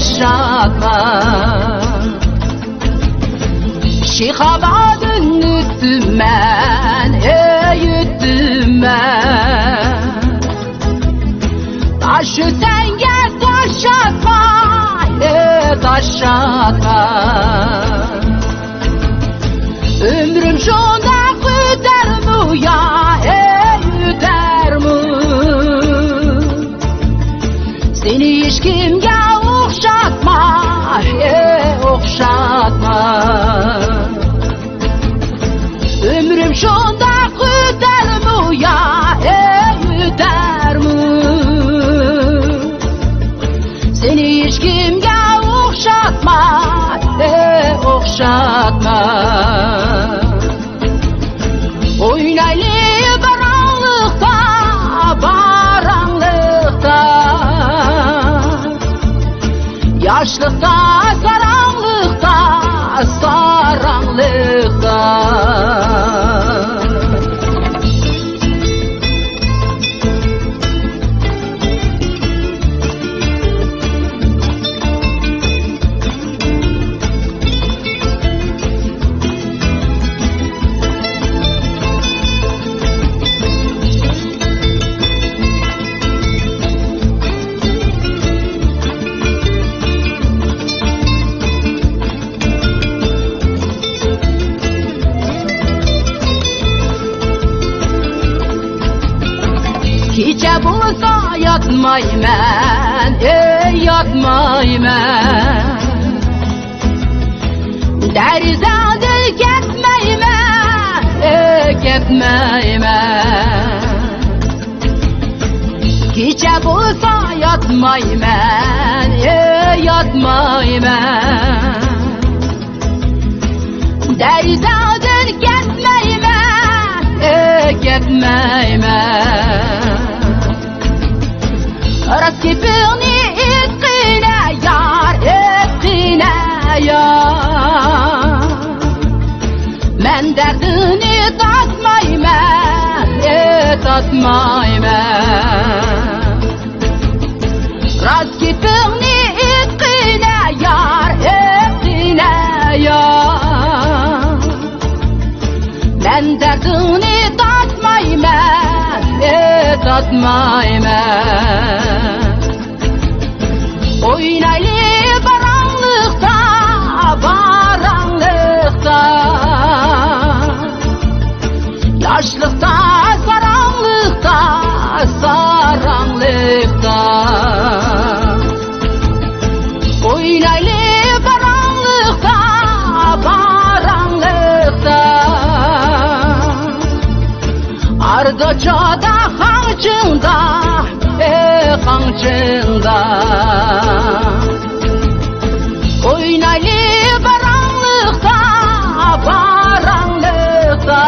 yaşatma. Şihabadın üstümen yüttümen, taşı senge taş atma, taş atma. Ömrüm şunda güder mu ya, güder mu? Seni hiç kimge okşatma, okşatma. Ömrüm şunda güder mu ya, güder mu? Seni hiç kimge okşatma, okşatma. Oynaylı baranlıkta, baranlıkta, yaşlıkta, saranlıkta, saranlıkta. Gece bulsa yatmaymen, yatmaymen. Derizadır gitmeymen, gitmeymen. Gece bulsa yatmaymen, yatmaymen. Derizadır gitmeymen, gitmeymen. Rast kipirni etqine yar, etqine yar. Men derdini tatmayman, tatmayman. Rast kipirni etqine yar, etqine yar. Men derdini tatmayman, tatmayman. Oynaylı baranlıkta, baranlıkta, yaşlıkta, saranlıkta, saranlıkta. Oynaylı baranlıkta, baranlıkta, ardıçada hancında, hancında. Oynaylı baranlıkta, baranlıkta,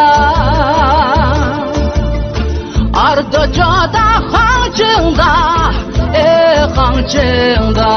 ardıçada hancında, hancında.